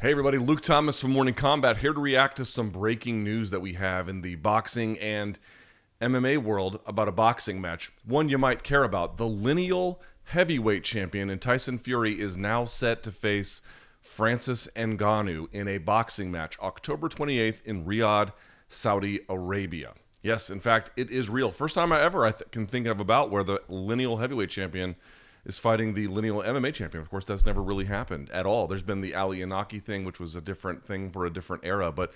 Hey everybody, Luke Thomas from Morning Kombat here to react to some breaking news that we have in the boxing and MMA world about a boxing match. One you might care about. The lineal heavyweight champion in Tyson Fury is now set to face Francis Ngannou in a boxing match October 28th in Riyadh, Saudi Arabia. Yes, in fact, it is real. First time I can think of about where the lineal heavyweight champion is fighting the lineal MMA champion. Of course, that's never really happened at all. There's been the Ali Inaki thing, which was a different thing for a different era, but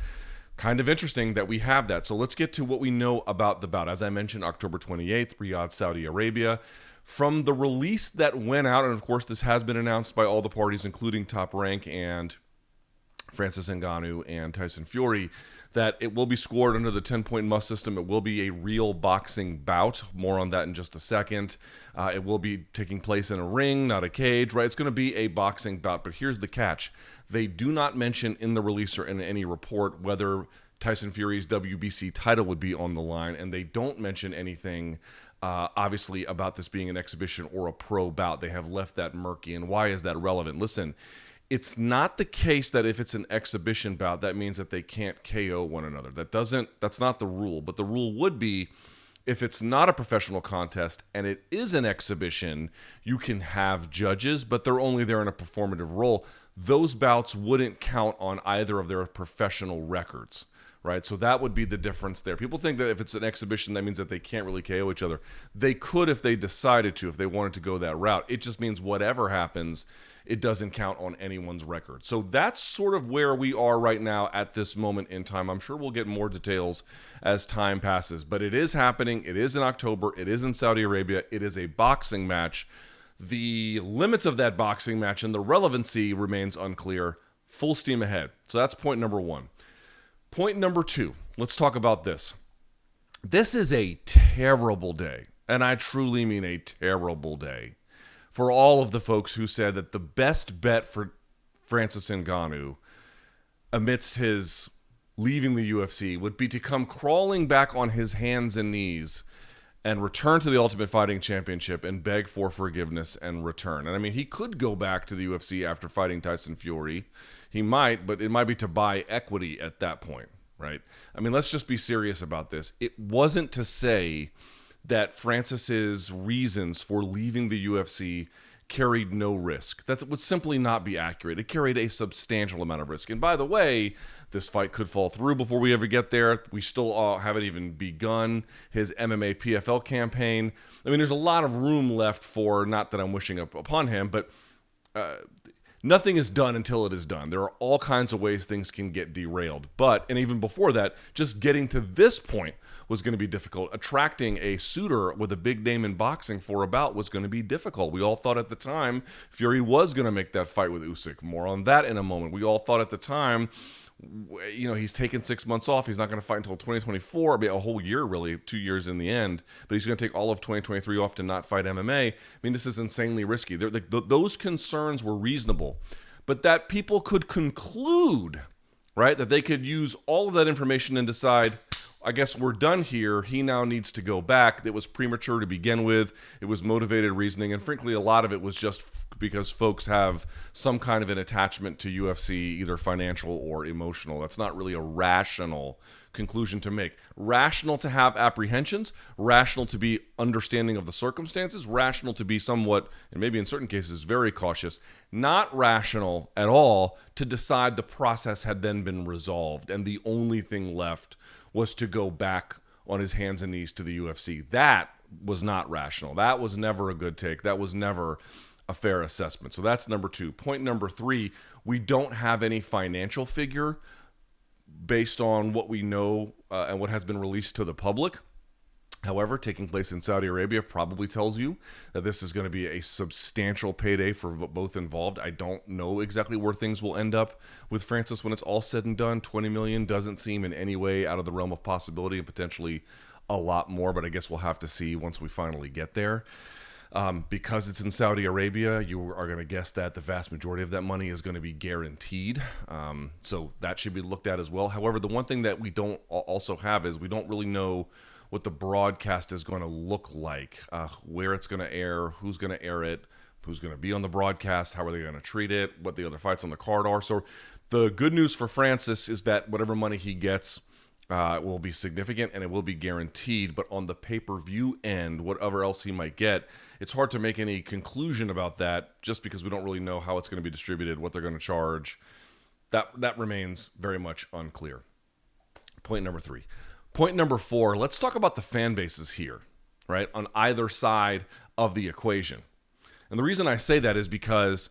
kind of interesting that we have that. So let's get to what we know about the bout. As I mentioned, October 28th, Riyadh, Saudi Arabia. From the release that went out, and of course this has been announced by all the parties, including Top Rank and Francis Ngannou and Tyson Fury, that it will be scored under the 10-point must system. It will be a real boxing bout. More on that in just a second. It will be taking place in a ring, not a cage, right? It's going to be a boxing bout, but here's the catch. They do not mention in the release or in any report whether Tyson Fury's WBC title would be on the line, and they don't mention anything, obviously, about this being an exhibition or a pro bout. They have left that murky, and why is that relevant? Listen, it's not the case that if it's an exhibition bout, that means that they can't KO one another. That's not the rule. But the rule would be if it's not a professional contest and it is an exhibition, you can have judges, but they're only there in a performative role. Those bouts wouldn't count on either of their professional records, right? So that would be the difference there. People think that if it's an exhibition, that means that they can't really KO each other. They could if they decided to, if they wanted to go that route. It just means whatever happens, it doesn't count on anyone's record. So that's sort of where we are right now at this moment in time. I'm sure we'll get more details as time passes, but it is happening. It is in October. It is in Saudi Arabia. It is a boxing match. The limits of that boxing match and the relevancy remains unclear. Full steam ahead. So that's point number one. Point number two, let's talk about this. This is a terrible day, and I truly mean a terrible day, for all of the folks who said that the best bet for Francis Ngannou amidst his leaving the UFC would be to come crawling back on his hands and knees and return to the Ultimate Fighting Championship and beg for forgiveness and return. And I mean, he could go back to the UFC after fighting Tyson Fury. He might, but it might be to buy equity at that point, right? I mean, let's just be serious about this. It wasn't to say that Francis's reasons for leaving the UFC carried no risk. That would simply not be accurate. It carried a substantial amount of risk. And by the way, this fight could fall through before we ever get there. We still haven't even begun his MMA PFL campaign. I mean, there's a lot of room left for, not that I'm wishing upon him, but nothing is done until it is done. There are all kinds of ways things can get derailed. And even before that, just getting to this point was going to be difficult. Attracting a suitor with a big name in boxing for a bout was going to be difficult. We all thought at the time Fury was going to make that fight with Usyk. More on that in a moment. We all thought at the time, he's taken 6 months off. He's not going to fight until 2024. I mean, a whole year, really, 2 years in the end. But he's going to take all of 2023 off to not fight MMA. I mean, this is insanely risky. Those concerns were reasonable. But that people could conclude, right, that they could use all of that information and decide, I guess we're done here. He now needs to go back. It was premature to begin with. It was motivated reasoning. And frankly, a lot of it was just because folks have some kind of an attachment to UFC, either financial or emotional. That's not really a rational conclusion to make. Rational to have apprehensions, rational to be understanding of the circumstances, rational to be somewhat, and maybe in certain cases, very cautious. Not rational at all to decide the process had then been resolved and the only thing left was to go back on his hands and knees to the UFC. That was not rational. That was never a good take. That was never a fair assessment. So that's number two. Point number three, we don't have any financial figure based on what we know and what has been released to the public. However, taking place in Saudi Arabia probably tells you that this is going to be a substantial payday for both involved. I don't know exactly where things will end up with Francis when it's all said and done. $20 million doesn't seem in any way out of the realm of possibility, and potentially a lot more, but I guess we'll have to see once we finally get there. Because it's in Saudi Arabia, you are going to guess that the vast majority of that money is going to be guaranteed. So that should be looked at as well. However, the one thing that we don't also have is we don't really know what the broadcast is going to look like, where it's going to air, who's going to air it, who's going to be on the broadcast, how are they going to treat it, what the other fights on the card are. So The good news for Francis is that whatever money he gets will be significant and it will be guaranteed. But on the pay-per-view end, whatever else he might get, it's hard to make any conclusion about that just because we don't really know how it's going to be distributed, what they're going to charge. That remains very much unclear. Point number 3. Point number 4, let's talk about the fan bases here, right, on either side of the equation. And the reason I say that is because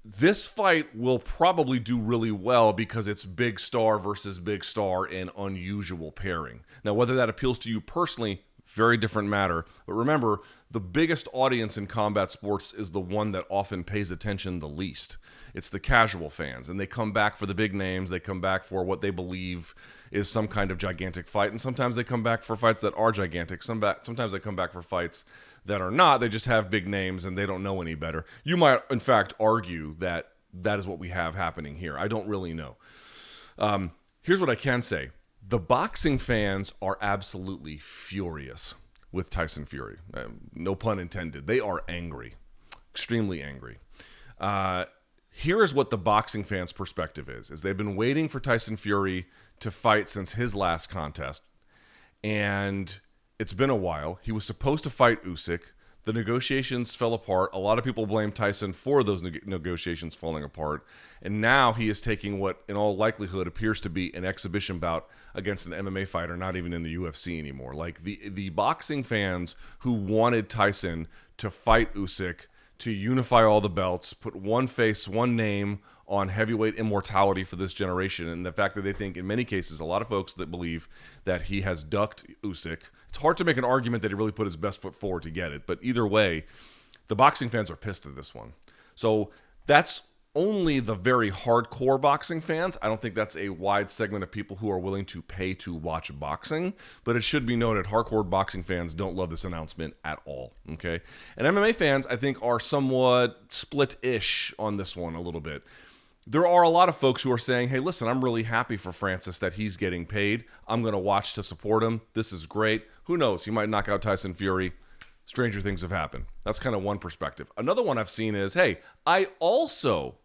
this fight will probably do really well because it's big star versus big star in unusual pairing. Now, whether that appeals to you personally, very different matter. But remember, the biggest audience in combat sports is the one that often pays attention the least. It's the casual fans, and they come back for the big names. They come back for what they believe is some kind of gigantic fight, and sometimes they come back for fights that are gigantic. Sometimes they come back for fights that are not. They just have big names, and they don't know any better. You might, in fact, argue that that is what we have happening here. I don't really know. Here's what I can say. The boxing fans are absolutely furious with Tyson Fury. No pun intended. They are angry, extremely angry. Here is what the boxing fans' perspective is they've been waiting for Tyson Fury to fight since his last contest, and it's been a while. He was supposed to fight Usyk. The negotiations fell apart. A lot of people blame Tyson for those negotiations falling apart. And now he is taking what, in all likelihood, appears to be an exhibition bout against an MMA fighter, not even in the UFC anymore. Like the boxing fans who wanted Tyson to fight Usyk, to unify all the belts, put one face, one name on heavyweight immortality for this generation, and the fact that they think, in many cases, a lot of folks that believe that he has ducked Usyk. It's hard to make an argument that he really put his best foot forward to get it, but either way, the boxing fans are pissed at this one. So that's only the very hardcore boxing fans. I don't think that's a wide segment of people who are willing to pay to watch boxing, but it should be noted, hardcore boxing fans don't love this announcement at all, okay? And MMA fans, I think, are somewhat split-ish on this one a little bit. There are a lot of folks who are saying, hey, listen, I'm really happy for Francis that he's getting paid. I'm going to watch to support him. This is great. Who knows? He might knock out Tyson Fury. Stranger things have happened. That's kind of one perspective. Another one I've seen is, hey, I also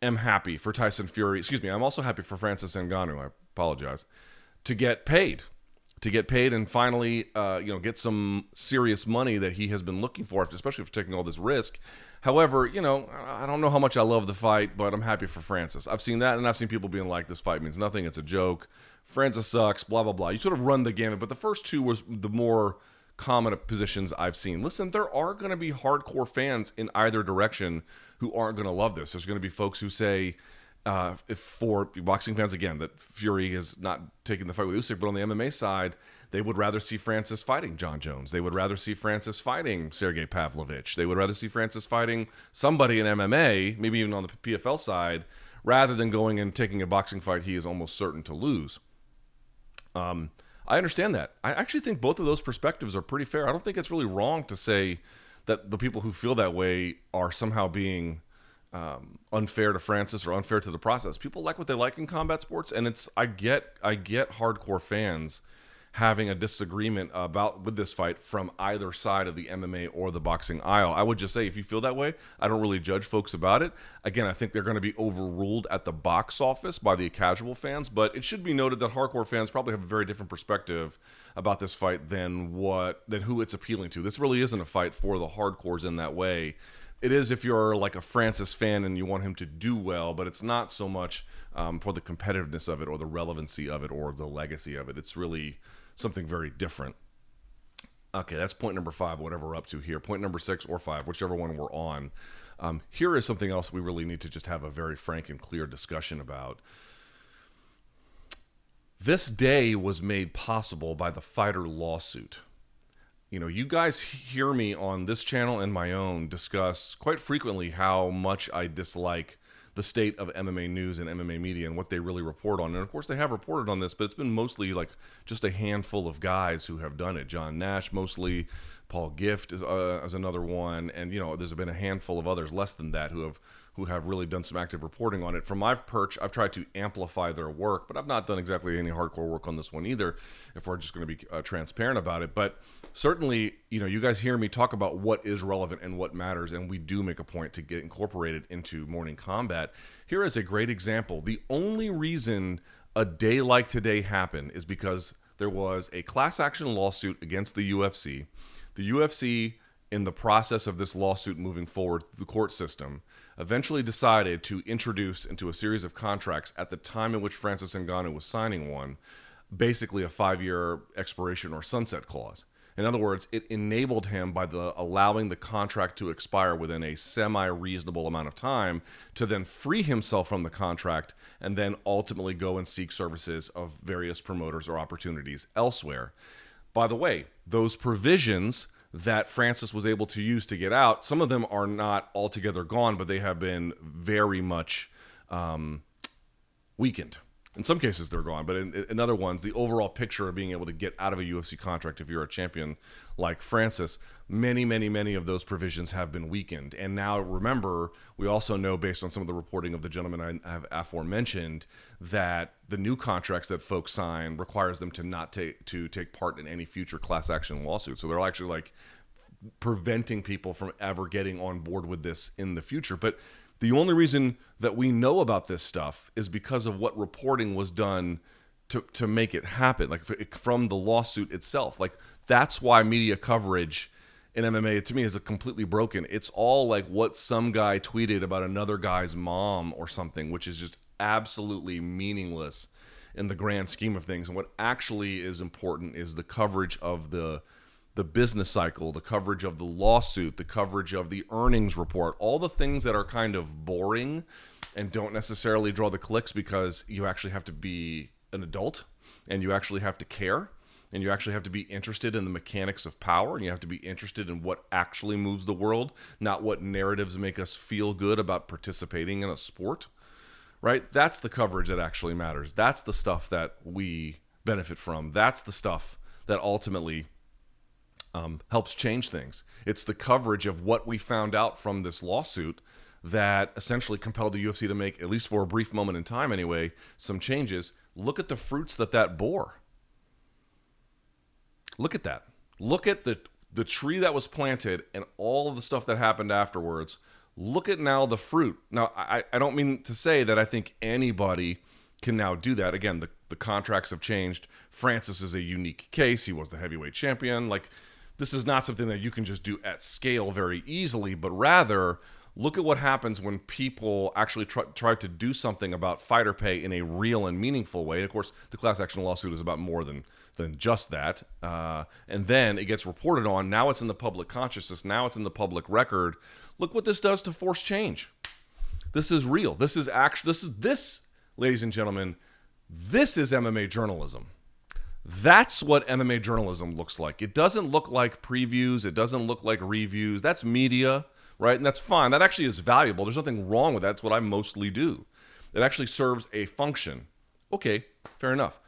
am happy for Tyson Fury. I'm also happy for Francis Ngannou. I apologize. To get paid. And finally, get some serious money that he has been looking for, especially for taking all this risk. However, I don't know how much I love the fight, but I'm happy for Francis. I've seen that, and I've seen people being like, this fight means nothing. It's a joke. Francis sucks, blah, blah, blah. You sort of run the gamut, but the first two was the more common positions I've seen. Listen, there are going to be hardcore fans in either direction who aren't going to love this. There's going to be folks who say, if for boxing fans, again, that Fury is not taking the fight with Usyk, but on the MMA side, they would rather see Francis fighting John Jones. They would rather see Francis fighting Sergey Pavlovich. They would rather see Francis fighting somebody in MMA, maybe even on the PFL side, rather than going and taking a boxing fight he is almost certain to lose. I understand that. I actually think both of those perspectives are pretty fair. I don't think it's really wrong to say that the people who feel that way are somehow being unfair to Francis or unfair to the process. People like what they like in combat sports, and I get hardcore fans having a disagreement with this fight from either side of the MMA or the boxing aisle. I would just say, if you feel that way, I don't really judge folks about it. Again, I think they're going to be overruled at the box office by the casual fans, but it should be noted that hardcore fans probably have a very different perspective about this fight than who it's appealing to. This really isn't a fight for the hardcores in that way. It is if you're like a Francis fan and you want him to do well, but it's not so much for the competitiveness of it or the relevancy of it or the legacy of it. It's really something very different. Okay, that's point number 5, whatever we're up to here. Point number 6 or 5, whichever one we're on. Here is something else we really need to just have a very frank and clear discussion about. This day was made possible by the fighter lawsuit. You guys hear me on this channel and my own discuss quite frequently how much I dislike the state of MMA news and MMA media and what they really report on. And of course they have reported on this, but it's been mostly like just a handful of guys who have done it. John Nash mostly, Paul Gift is another one, and there's been a handful of others less than that who have really done some active reporting on it. From my perch, I've tried to amplify their work, but I've not done exactly any hardcore work on this one either, if we're just going to be transparent about it. But certainly, you guys hear me talk about what is relevant and what matters, and we do make a point to get incorporated into Morning Kombat. Here is a great example. The only reason a day like today happened is because there was a class action lawsuit against the UFC. The UFC, in the process of this lawsuit moving forward through the court system, eventually decided to introduce into a series of contracts at the time in which Francis Ngannou was signing one, basically a 5-year expiration or sunset clause. In other words, it enabled him by allowing the contract to expire within a semi-reasonable amount of time to then free himself from the contract and then ultimately go and seek services of various promoters or opportunities elsewhere. By the way, those provisions that Francis was able to use to get out, some of them are not altogether gone, but they have been very much weakened. In some cases, they're gone, but in other ones, the overall picture of being able to get out of a UFC contract if you're a champion like Francis, many of those provisions have been weakened. And now, remember, we also know, based on some of the reporting of the gentleman I have aforementioned, that the new contracts that folks sign requires them to not take part in any future class action lawsuits. So they're actually like preventing people from ever getting on board with this in the future. But the only reason that we know about this stuff is because of what reporting was done to make it happen, like from the lawsuit itself. Like, that's why media coverage in MMA, to me, is completely broken. It's all like what some guy tweeted about another guy's mom or something, which is just absolutely meaningless in the grand scheme of things. And what actually is important is the coverage of the business cycle, the coverage of the lawsuit, the coverage of the earnings report, all the things that are kind of boring and don't necessarily draw the clicks, because you actually have to be an adult and you actually have to care and you actually have to be interested in the mechanics of power and you have to be interested in what actually moves the world, not what narratives make us feel good about participating in a sport, right? That's the coverage that actually matters. That's the stuff that we benefit from. That's the stuff that ultimately helps change things. It's the coverage of what we found out from this lawsuit that essentially compelled the UFC to make, at least for a brief moment in time anyway, some changes. Look at the fruits that bore. Look at that. Look at the tree that was planted and all of the stuff that happened afterwards. Look at now the fruit. Now, I don't mean to say that I think anybody can now do that. Again, the contracts have changed. Francis is a unique case. He was the heavyweight champion. Like, this is not something that you can just do at scale very easily, but rather look at what happens when people actually try to do something about fighter pay in a real and meaningful way. And of course, the class action lawsuit is about more than just that. And then it gets reported on. Now it's in the public consciousness. Now it's in the public record. Look what this does to force change. This is real. This, ladies and gentlemen, this is MMA journalism. That's what MMA journalism looks like. It doesn't look like previews. It doesn't look like reviews. That's media, right? And that's fine. That actually is valuable. There's nothing wrong with that. That's what I mostly do. It actually serves a function. Okay, fair enough.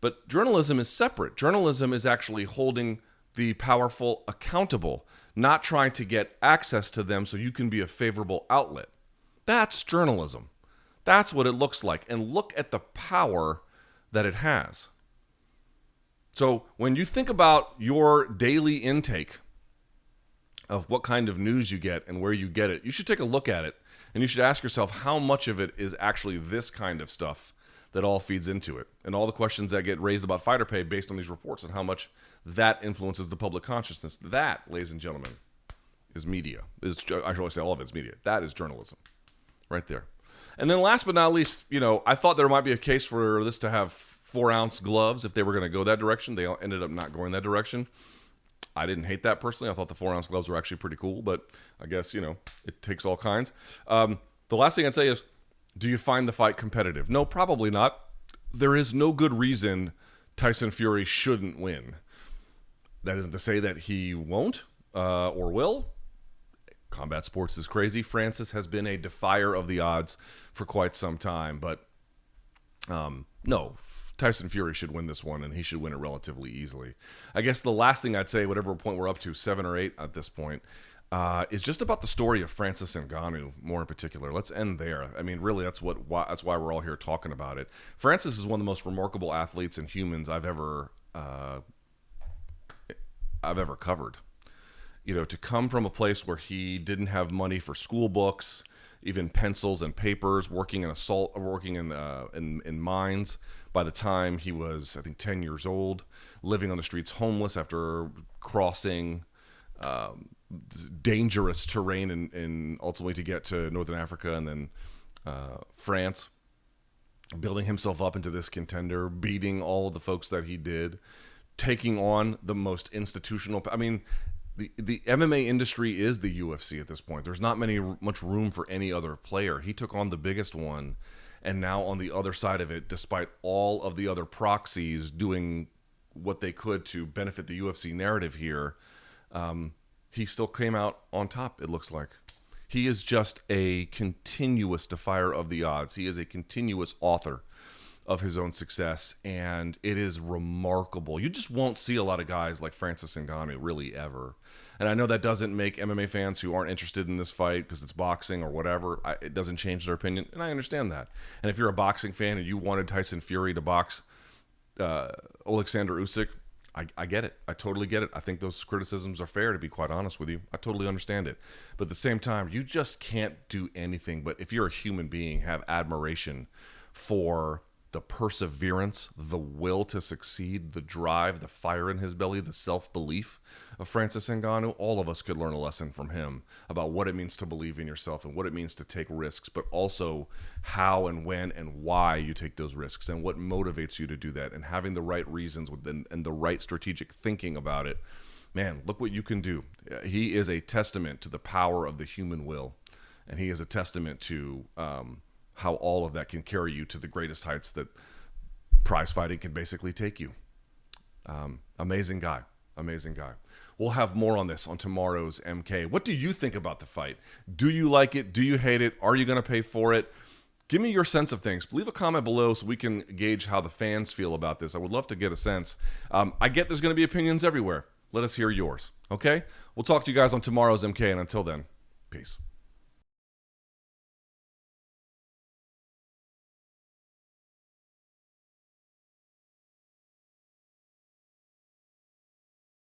But journalism is separate. Journalism is actually holding the powerful accountable, not trying to get access to them so you can be a favorable outlet. That's journalism. That's what it looks like. And look at the power that it has. So when you think about your daily intake of what kind of news you get and where you get it, you should take a look at it and you should ask yourself how much of it is actually this kind of stuff that all feeds into it, and all the questions that get raised about fighter pay based on these reports and how much that influences the public consciousness. That, ladies and gentlemen, is media. I should say all of it's media. That is journalism right there. And then last but not least, I thought there might be a case for this to have 4-ounce gloves if they were going to go that direction. They ended up not going that direction. I didn't hate that personally. I thought the 4-ounce gloves were actually pretty cool, but I guess, it takes all kinds. The last thing I'd say is, do you find the fight competitive? No, probably not. There is no good reason Tyson Fury shouldn't win. That isn't to say that he won't or will. Combat sports is crazy. Francis has been a defier of the odds for quite some time, but no, Tyson Fury should win this one, and he should win it relatively easily. I guess the last thing I'd say, whatever point we're up to, 7 or 8 at this point, is just about the story of Francis Ngannou, more in particular. Let's end there. I mean, really, that's why we're all here talking about it. Francis is one of the most remarkable athletes and humans I've ever covered. You know, to come from a place where he didn't have money for school books, even pencils and papers, working in mines. By the time he was, I think, 10 years old, living on the streets homeless after crossing dangerous terrain and ultimately to get to Northern Africa and then France, building himself up into this contender, beating all of the folks that he did, taking on the most institutional. I mean, the MMA industry is the UFC at this point. There's not much room for any other player. He took on the biggest one, and now on the other side of it, despite all of the other proxies doing what they could to benefit the UFC narrative here, he still came out on top, it looks like. He is just a continuous defier of the odds. He is a continuous author of his own success, and it is remarkable. You just won't see a lot of guys like Francis Ngannou, really, ever. And I know that doesn't make MMA fans who aren't interested in this fight because it's boxing or whatever, it doesn't change their opinion, and I understand that. And if you're a boxing fan and you wanted Tyson Fury to box Alexander Usyk, I get it. I totally get it. I think those criticisms are fair, to be quite honest with you. I totally understand it. But at the same time, you just can't do anything but, if you're a human being, have admiration for the perseverance, the will to succeed, the drive, the fire in his belly, the self-belief of Francis Ngannou. All of us could learn a lesson from him about what it means to believe in yourself and what it means to take risks, but also how and when and why you take those risks and what motivates you to do that, and having the right reasons and the right strategic thinking about it. Man, look what you can do. He is a testament to the power of the human will, and he is a testament to how all of that can carry you to the greatest heights that prize fighting can basically take you. Amazing guy. We'll have more on this on tomorrow's MK. What do you think about the fight? Do you like it? Do you hate it? Are you going to pay for it? Give me your sense of things. Leave a comment below so we can gauge how the fans feel about this. I would love to get a sense. I get there's going to be opinions everywhere. Let us hear yours, okay? We'll talk to you guys on tomorrow's MK, and until then, peace.